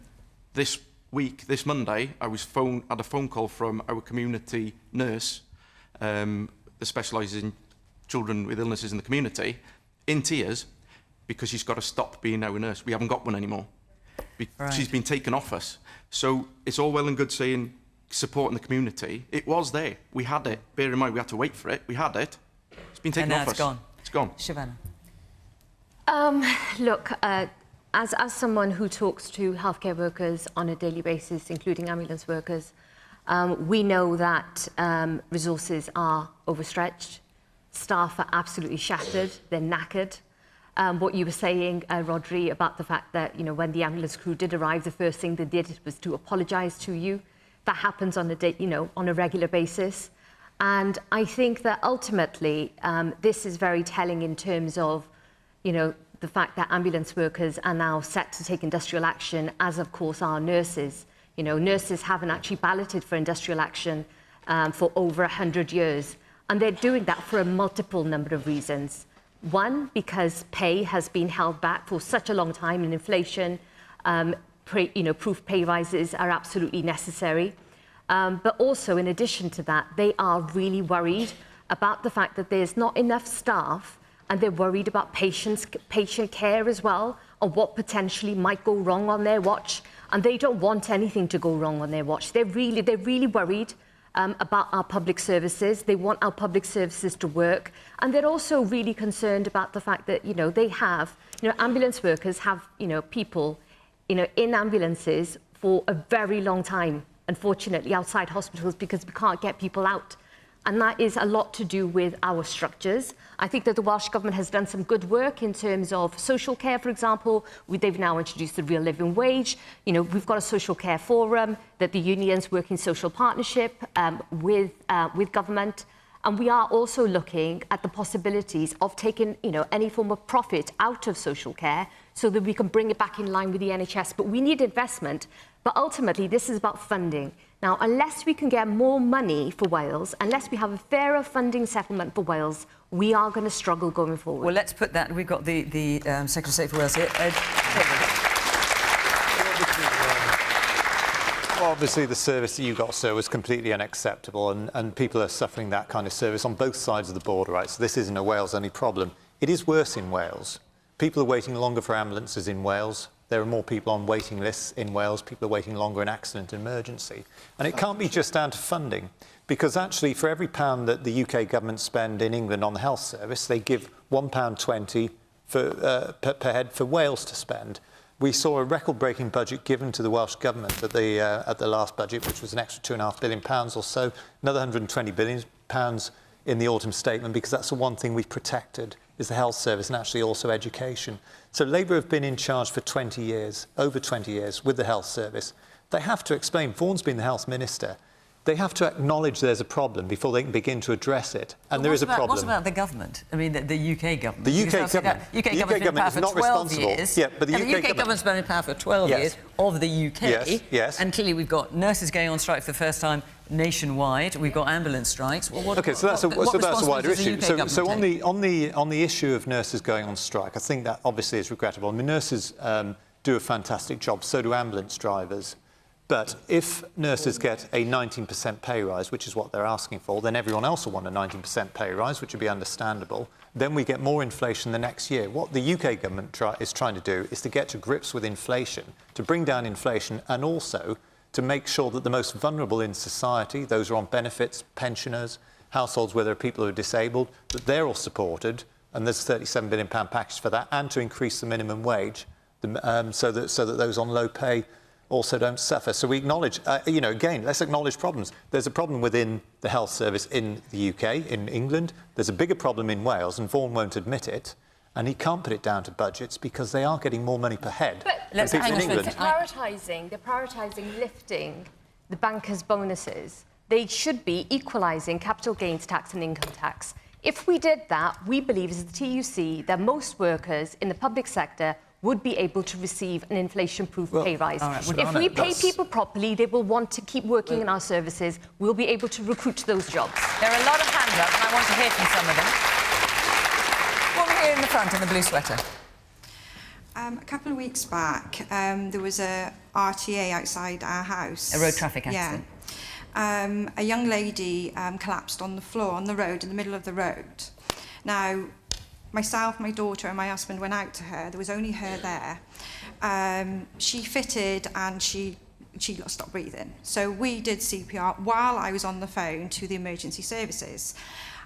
This week, this Monday, I had a phone call from our community nurse that specialises in children with illnesses in the community, in tears, because she's got to stop being our nurse. We haven't got one anymore. She's been taken off us. So it's all well and good saying supporting the community. It was there. We had it. Bear in mind, we had to wait for it. We had it. It's been taken off us. And now it's gone. Shavanah. Look, as someone who talks to healthcare workers on a daily basis, including ambulance workers, we know that resources are overstretched. Staff are absolutely shattered. They're knackered. What you were saying, Rodri, about the fact that, when the ambulance crew did arrive, the first thing they did was to apologise to you. That happens on a regular basis. And I think that ultimately, this is very telling in terms of, the fact that ambulance workers are now set to take industrial action, as of course are nurses. Nurses haven't actually balloted for industrial action for over 100 years. And they're doing that for a multiple number of reasons. One, because pay has been held back for such a long time, and inflation, proof pay rises are absolutely necessary. But also, in addition to that, they are really worried about the fact that there's not enough staff, and they're worried about patient care as well, and what potentially might go wrong on their watch. And they don't want anything to go wrong on their watch. They're really worried about our public services. They want our public services to work. And they're also really concerned about the fact that, they have, ambulance workers have, people, in ambulances for a very long time, unfortunately, outside hospitals, because we can't get people out. And that is a lot to do with our structures. I think that the Welsh Government has done some good work in terms of social care, for example. They've now introduced the real living wage. We've got a social care forum that the unions work in social partnership with government. And we are also looking at the possibilities of taking, any form of profit out of social care so that we can bring it back in line with the NHS. But we need investment. But ultimately, this is about funding. Now, unless we can get more money for Wales, unless we have a fairer funding settlement for Wales, we are going to struggle going forward. Well, let's put that. We've got the Secretary of State for Wales here. Obviously, the service that you got, sir, was completely unacceptable, and people are suffering that kind of service on both sides of the border, right? So this isn't a Wales-only problem. It is worse in Wales. People are waiting longer for ambulances in Wales. There are more people on waiting lists in Wales. People are waiting longer in accident and emergency. And it can't be just down to funding, because actually for every pound that the UK government spend in England on the health service, they give £1.20 per head for Wales to spend. We saw a record-breaking budget given to the Welsh Government at the last budget, which was an extra £2.5 billion or so, another £120 billion in the autumn statement, because that's the one thing we've protected, is the health service and actually also education. So Labour have been in charge for 20 years, over 20 years, with the health service. They have to explain, Vaughan's been the health minister, they have to acknowledge there's a problem before they can begin to address it. And there is a problem. What about the government? I mean, the UK government. The UK government. UK government is not responsible. Yeah, but the UK government's been in power for 12 years of the UK. Yes, yes. And clearly we've got nurses going on strike for the first time nationwide. We've got ambulance strikes. Well, okay, so that's a wider issue. So on the issue of nurses going on strike, I think that obviously is regrettable. I mean, nurses do a fantastic job. So do ambulance drivers. But if nurses get a 19% pay rise, which is what they're asking for, then everyone else will want a 19% pay rise, which would be understandable. Then we get more inflation the next year. What the UK government is trying to do is to get to grips with inflation, to bring down inflation, and also to make sure that the most vulnerable in society, those who are on benefits, pensioners, households where there are people who are disabled, that they're all supported, and there's a £37 billion package for that, and to increase the minimum wage, so that those on low pay also don't suffer. So we acknowledge, again, let's acknowledge problems. There's a problem within the health service in the UK, in England. There's a bigger problem in Wales, and Vaughan won't admit it. And he can't put it down to budgets because they are getting more money per head. But let's hang on. they're prioritising lifting the bankers' bonuses. They should be equalising capital gains tax and income tax. If we did that, we believe as the TUC that most workers in the public sector would be able to receive an inflation-proof pay rise. If we pay people properly, they will want to keep working in our services. We'll be able to recruit those jobs. There are a lot of hands up, and I want to hear from some of them. One here in the front in the blue sweater. A couple of weeks back, there was a RTA outside our house. A road traffic accident. Yeah. A young lady collapsed on the floor on the road, in the middle of the road. Now, myself, my daughter and my husband went out to her. There was only her there. She fitted and she stopped breathing. So we did CPR while I was on the phone to the emergency services.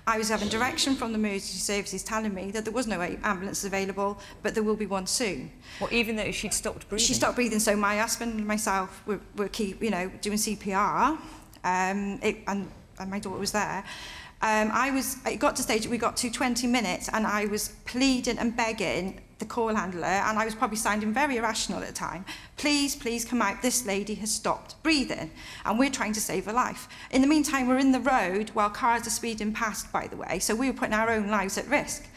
I was having direction from the emergency services telling me that there was no ambulance available, but there will be one soon. Well, even though she'd stopped breathing? She stopped breathing, so my husband and myself were doing CPR, and my daughter was there. It got to stage, we got to 20 minutes, and I was pleading and begging the call handler, and I was probably sounding very irrational at the time. Please, please come out. This lady has stopped breathing, and we're trying to save her life. In the meantime, we're in the road while cars are speeding past, by the way, so we were putting our own lives at risk.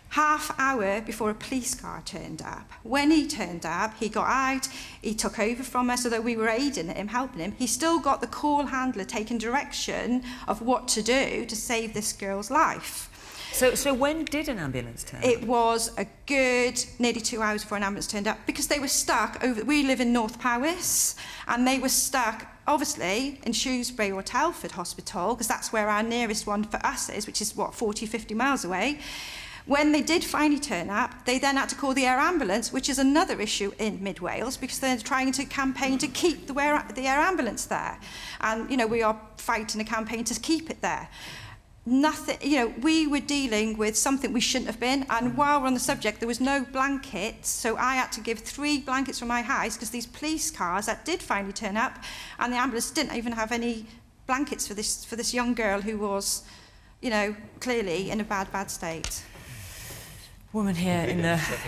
Half hour before a police car turned up. When he turned up, he got out, he took over from us, although we were aiding him, helping him. He still got the call handler taking direction of what to do to save this girl's life. So when did an ambulance turn up? It was a good nearly 2 hours before an ambulance turned up, because they were stuck over. We live in North Powys, and they were stuck, obviously, in Shrewsbury or Telford Hospital, because that's where our nearest one for us is, which is, 40, 50 miles away. When they did finally turn up, they then had to call the air ambulance, which is another issue in mid-Wales, because they're trying to campaign to keep the air ambulance there. And, we are fighting a campaign to keep it there. Nothing, we were dealing with something we shouldn't have been, and while we're on the subject, there was no blankets, so I had to give 3 blankets from my house, because these police cars that did finally turn up, and the ambulance didn't even have any blankets for this young girl who was, clearly in a bad state. Woman here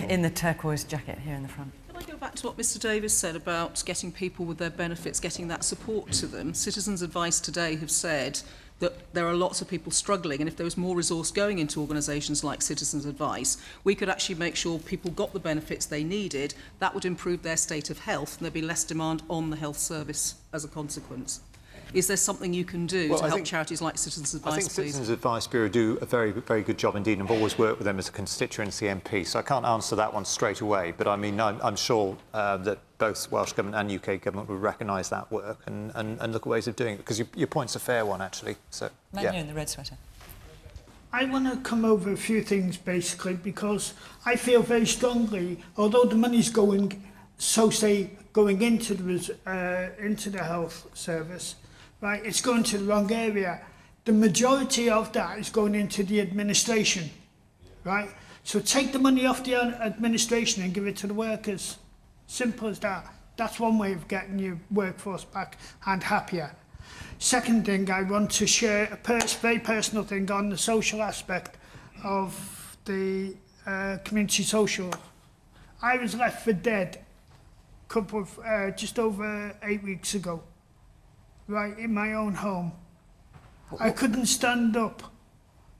in the turquoise jacket here in the front. Can I go back to what Mr Davies said about getting people with their benefits, getting that support to them? Citizens Advice today have said that there are lots of people struggling, and if there was more resource going into organisations like Citizens Advice, we could actually make sure people got the benefits they needed. That would improve their state of health, and there'd be less demand on the health service as a consequence. Is there something you can do to help charities like Citizens Advice, I think Citizens Advice Bureau do a very, very good job indeed, and I've always worked with them as a constituency MP, so I can't answer that one straight away, but I mean, I'm sure that both Welsh Government and UK Government would recognise that work and look at ways of doing it, because your point's a fair one, actually. So, Man here in the red sweater. I want to come over a few things, basically, because I feel very strongly, although the money's going into the health service, right, it's going to the wrong area. The majority of that is going into the administration, right? So take the money off the administration and give it to the workers. Simple as that. That's one way of getting your workforce back and happier. Second thing, I want to share a very personal thing on the social aspect of the community social. I was left for dead just over 8 weeks ago, right in my own home. I couldn't stand up.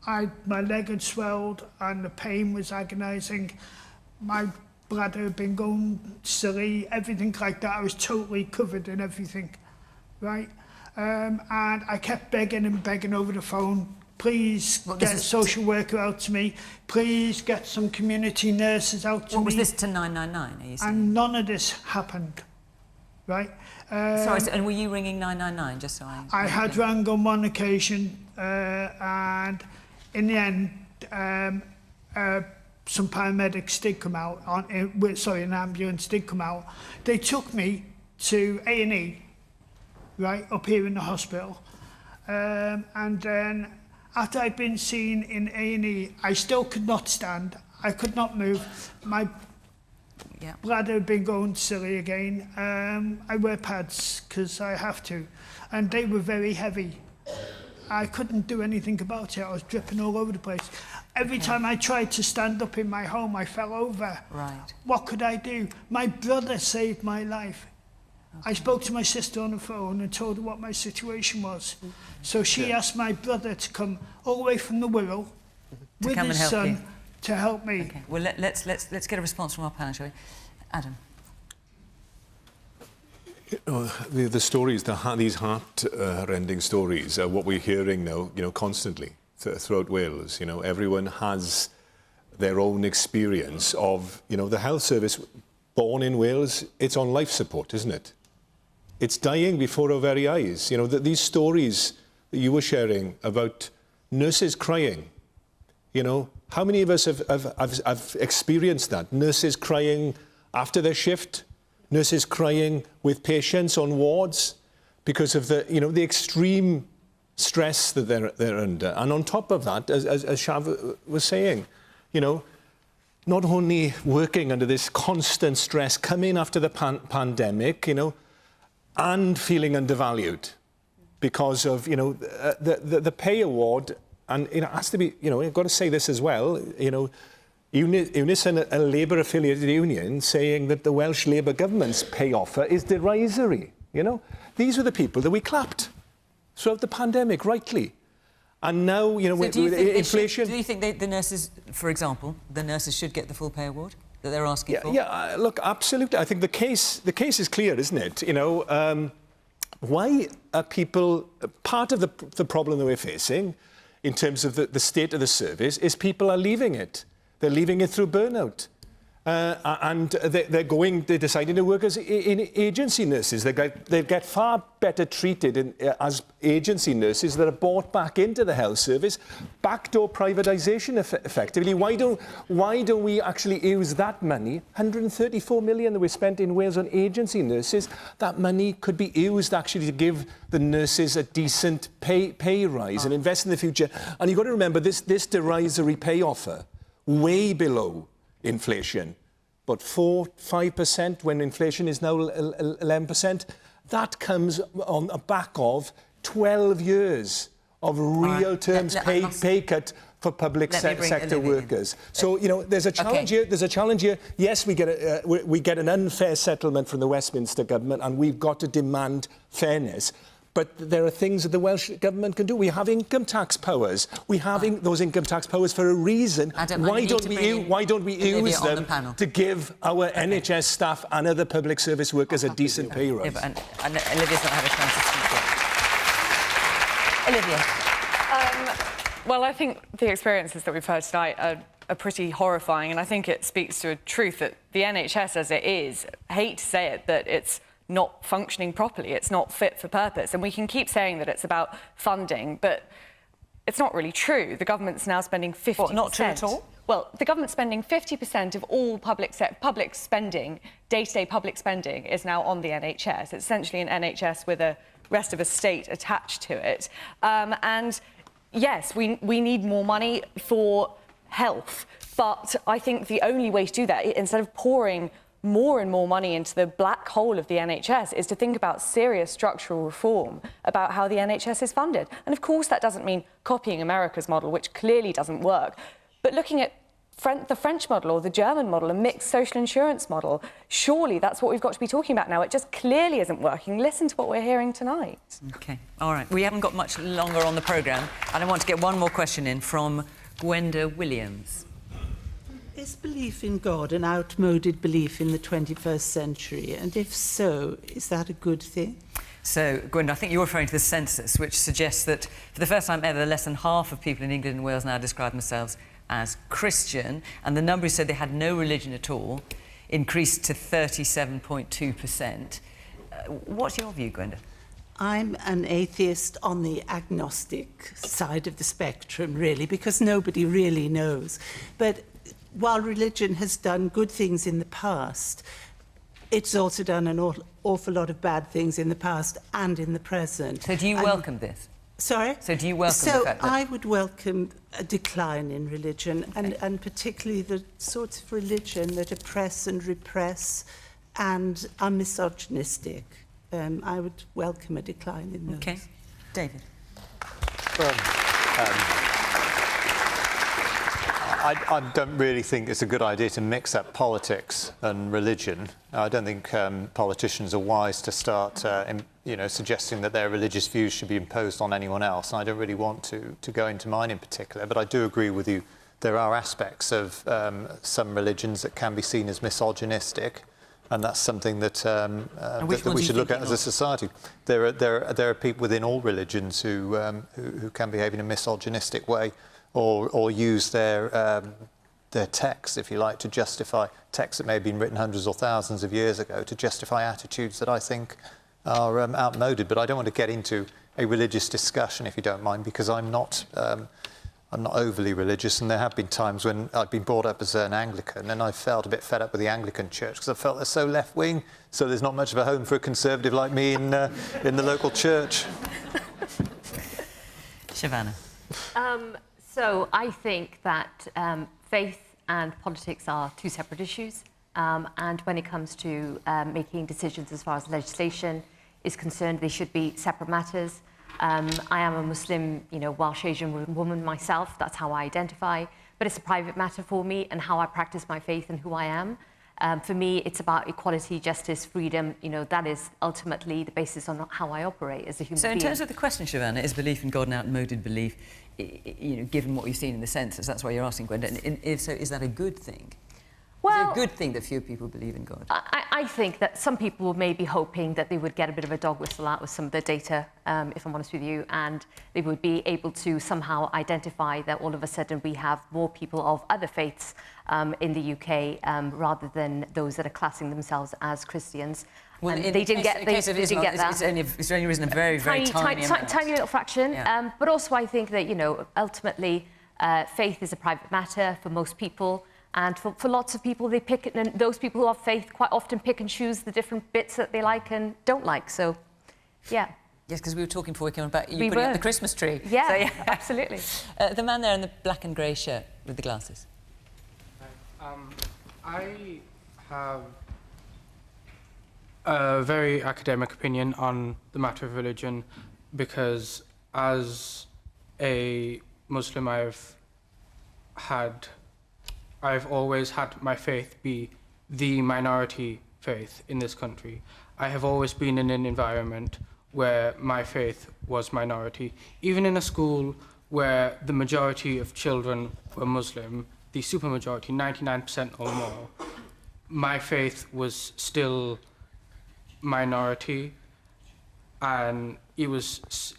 My leg had swelled and the pain was agonising. My bladder had been going silly, everything like that. I was totally covered in everything, right? And I kept begging and begging over the phone, please get a social worker out to me, please get some community nurses out to me. What was this to 999, are you saying? And none of this happened, right? Sorry, and were you ringing 999, just so I had rang on one occasion, and in the end, some paramedics did come out, an ambulance did come out. They took me to A&E, right, up here in the hospital. And then, after I'd been seen in A&E, I still could not stand. I could not move. My bladder had been going silly again. I wear pads because I have to. And they were very heavy. I couldn't do anything about it. I was dripping all over the place. Every time I tried to stand up in my home, I fell over. Right. What could I do? My brother saved my life. I spoke to my sister on the phone and told her what my situation was. So she asked my brother to come all the way from the Wirral with his son to help me. Okay. Well, let's get a response from our panel, shall we? Adam. The stories, these heart-rending stories, are what we're hearing now, constantly throughout Wales. Everyone has their own experience of, the health service. Born in Wales, it's on life support, isn't it? It's dying before our very eyes. These stories that you were sharing about nurses crying, how many of us have experienced that? Nurses crying after their shift, nurses crying with patients on wards because of the extreme stress that they're under. And on top of that, as Shav was saying, not only working under this constant stress, coming after the pandemic, and feeling undervalued because of, the pay award. And it has to be, I've got to say this as well, Unison, a Labour-affiliated union, saying that the Welsh Labour government's pay offer is derisory, These were the people that we clapped throughout the pandemic, rightly. And now, with inflation... do you think the nurses, for example, the nurses should get the full pay award that they're asking for? Yeah, look, absolutely. I think the case is clear, isn't it? Why are people... Part of the problem that we're facing in terms of the state of the service is people are leaving it. They're leaving it through burnout. And they're deciding to work as in agency nurses. They get far better treated as agency nurses that are brought back into the health service. Backdoor privatisation, effectively. Why don't we actually use that money, 134 million that we spent in Wales on agency nurses, that money could be used actually to give the nurses a decent pay rise and invest in the future. And you've got to remember, this derisory pay offer, way below inflation, but 4-5% when inflation is now 11%. That comes on the back of 12 years of real terms pay cut for public sector workers. So there's a challenge here. There's a challenge here. Yes, we get an unfair settlement from the Westminster government, and we've got to demand fairness. But there are things that the Welsh government can do. We have income tax powers. We have those income tax powers for a reason. Adam, why don't we use them to give our NHS staff and other public service workers a decent pay rise? Yeah, and Olivia's not had a chance to speak yet. Olivia. Well, I think the experiences that we've heard tonight are pretty horrifying, and I think it speaks to a truth that the NHS as it is, I hate to say it, that it's not functioning properly, it's not fit for purpose. And we can keep saying that it's about funding, but it's not really true. The government's now spending 50%. What, not true at all? Well, the government's spending 50% of all public spending, day-to-day public spending, is now on the NHS. It's essentially an NHS with a rest of a state attached to it. And yes, we need more money for health, but I think the only way to do that, instead of pouring more and more money into the black hole of the NHS is to think about serious structural reform about how the NHS is funded. And of course that doesn't mean copying America's model, which clearly doesn't work, but looking at the French model or the German model, a mixed social insurance model. Surely that's what we've got to be talking about now. It just clearly isn't working. Listen to what we're hearing tonight. OK, all right. We haven't got much longer on the programme, and I want to get one more question in from Gwenda Williams. Is belief in God an outmoded belief in the 21st century? And if so, is that a good thing? So, Gwenda, I think you're referring to the census, which suggests that for the first time ever, less than half of people in England and Wales now describe themselves as Christian, and the number who said they had no religion at all increased to 37.2%. What's your view, Gwenda? I'm an atheist on the agnostic side of the spectrum, really, because nobody really knows. But while religion has done good things in the past, it's also done an awful lot of bad things in the past and in the present. So do you welcome this? Sorry? So do you welcome the fact that... I would welcome a decline in religion, and particularly the sorts of religion that oppress and repress and are misogynistic. I would welcome a decline in those. OK. David? I don't really think it's a good idea to mix up politics and religion. I don't think politicians are wise to start suggesting that their religious views should be imposed on anyone else. And I don't really want to go into mine in particular, but I do agree with you. There are aspects of some religions that can be seen as misogynistic, and that's something that, that we should look at as a society. There are people within all religions who can behave in a misogynistic way, or use their texts, if you like, to justify texts that may have been written hundreds or thousands of years ago, to justify attitudes that I think are outmoded. But I don't want to get into a religious discussion, if you don't mind, because I'm not overly religious, and there have been times when I've been brought up as an Anglican, and I felt a bit fed up with the Anglican Church because I felt they're so left-wing, so there's not much of a home for a conservative like me in the local church. Shavanah? So I think that faith and politics are two separate issues. And when it comes to making decisions as far as legislation is concerned, they should be separate matters. I am a Muslim, Welsh Asian woman myself. That's how I identify. But it's a private matter for me and how I practice my faith and who I am. For me, it's about equality, justice, freedom. That is ultimately the basis on how I operate as a human being. So in terms of the question, Shavanah, is belief in God an outmoded belief, given what we've seen in the census? That's why you're asking, Gwenda. And if so, is that a good thing? Well, is it a good thing that few people believe in God? I think that some people may be hoping that they would get a bit of a dog whistle out with some of the data, if I'm honest with you, and they would be able to somehow identify that all of a sudden we have more people of other faiths in the UK rather than those that are classing themselves as Christians. Well, and they didn't get that. It's only risen a very, very tiny amount. Tiny little fraction. Yeah. But also I think that, ultimately faith is a private matter for most people. And for lots of people, they pick it, and those people who have faith quite often pick and choose the different bits that they like and don't like. So, yeah. Yes, because we were talking before we came on about you putting up the Christmas tree. Yeah, so, yeah. Absolutely. The man there in the black and grey shirt with the glasses. I have a very academic opinion on the matter of religion because as a Muslim I've always had my faith be the minority faith in this country. I have always been in an environment where my faith was minority. Even in a school where the majority of children were Muslim, the supermajority, 99% or more, my faith was still minority, and it was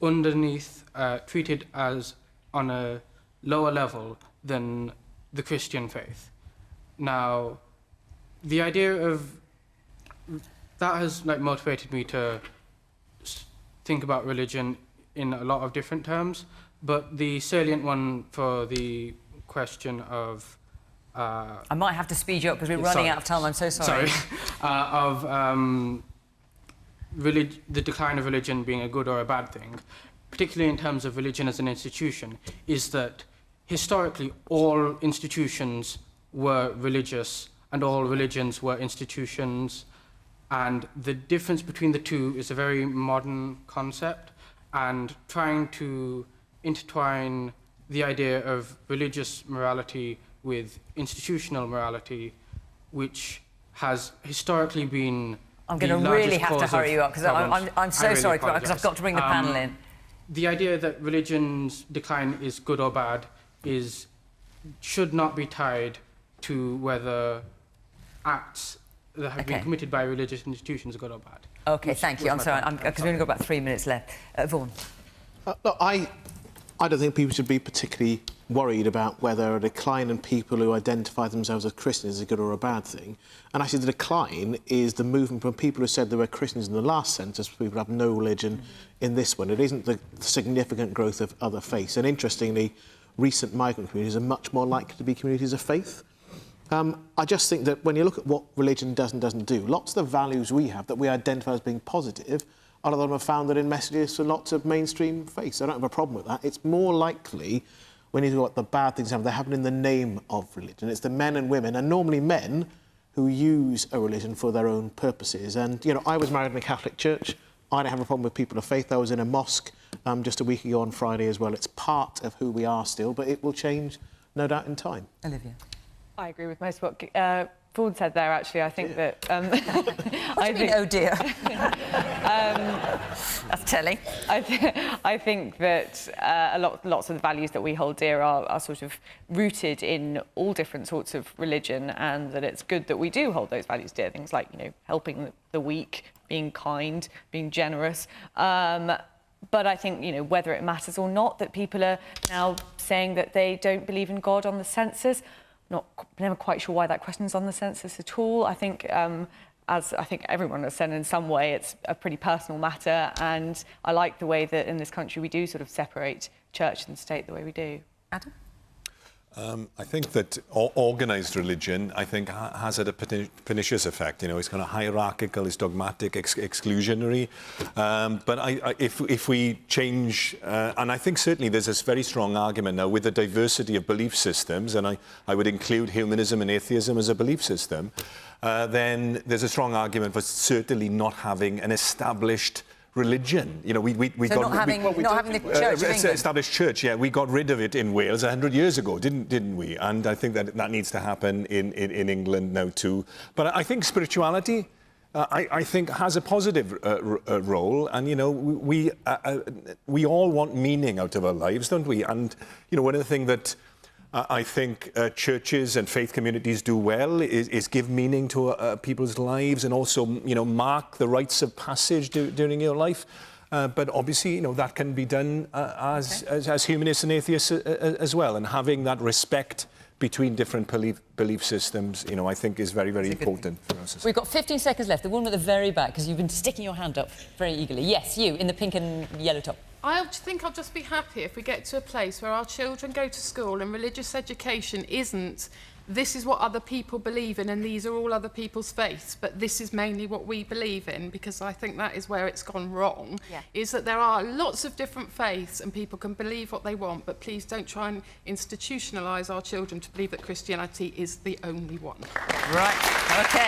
underneath, treated as on a lower level than the Christian faith. Now, the idea of that has motivated me to think about religion in a lot of different terms, but the salient one for the question of I might have to speed you up because we're running out of time. I'm so sorry. The decline of religion being a good or a bad thing, particularly in terms of religion as an institution, is that historically all institutions were religious and all religions were institutions. And the difference between the two is a very modern concept, and trying to intertwine the idea of religious morality with institutional morality, which has historically been I'm going to really have to hurry you up, because I'm so sorry, because I've got to bring the panel in. The idea that religion's decline is good or bad should not be tied to whether acts that have been committed by religious institutions are good or bad. OK, thank you. I'm sorry, because we've only got about 3 minutes left. Vaughan. Look, I don't think people should be particularly worried about whether a decline in people who identify themselves as Christians is a good or a bad thing. And actually, the decline is the movement from people who said they were Christians in the last census to people who have no religion in this one. It isn't the significant growth of other faiths. And interestingly, recent migrant communities are much more likely to be communities of faith. I just think that when you look at what religion does and doesn't do, lots of the values we have that we identify as being positive, a lot of them are founded in messages for lots of mainstream faiths. I don't have a problem with that. It's more likely, when you look at the bad things they happen in the name of religion. It's the men and women, and normally men, who use a religion for their own purposes. And, you know, I was married in a Catholic church. I don't have a problem with people of faith. I was in a mosque just a week ago on Friday as well. It's part of who we are still, but it will change, no doubt, in time. Olivia. I agree with most of what Vaughan said there, actually. I think that... what do you mean, oh dear? That's telling. I think that lots of the values that we hold dear are sort of rooted in all different sorts of religion, and that it's good that we do hold those values dear. Things like, you know, helping the weak, being kind, being generous. But I think, you know, whether it matters or not that people are now saying that they don't believe in God on the census, never quite sure why that question's on the census at all. I think, as I think everyone has said in some way, it's a pretty personal matter, and I like the way that in this country we do sort of separate church and state the way we do. Adam? I think that organised religion, I think, has had a pernicious effect. You know, it's kind of hierarchical, it's dogmatic, exclusionary. But if we change, and I think certainly there's this very strong argument now with the diversity of belief systems, and I would include humanism and atheism as a belief system, then there's a strong argument for certainly not having an established religion. You know, we got not having the Church of England. Established church. Yeah, we got rid of it in Wales 100 years ago, didn't we? And I think that needs to happen in England now too. But I think spirituality, I think, has a positive role. And you know, we all want meaning out of our lives, don't we? And you know, one of the things that I think churches and faith communities do well is give meaning to people's lives, and also, you know, mark the rites of passage during your life. But obviously, you know, that can be done as humanists and atheists as well, and having that respect between different belief systems, you know, I think is very, very important for us. We've got 15 seconds left. The woman at the very back, because you've been sticking your hand up very eagerly. Yes, you, in the pink and yellow top. I think I'll just be happy if we get to a place where our children go to school and religious education isn't this is what other people believe in and these are all other people's faiths, but this is mainly what we believe in, because I think that is where it's gone wrong, is that there are lots of different faiths and people can believe what they want, but please don't try and institutionalise our children to believe that Christianity is the only one. Right, OK.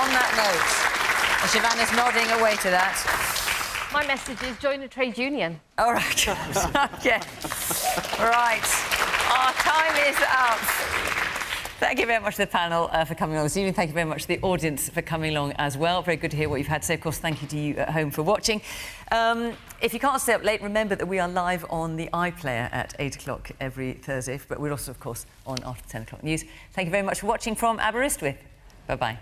On that note, Shavanah's nodding away to that. My message is join a trade union. All right. OK. Right. Our time is up. Thank you very much to the panel for coming along this evening. Thank you very much to the audience for coming along as well. Very good to hear what you've had to say. Of course, thank you to you at home for watching. If you can't stay up late, remember that we are live on the iPlayer at 8 o'clock every Thursday, but we're also, of course, on after 10 o'clock news. Thank you very much for watching from Aberystwyth. Bye-bye.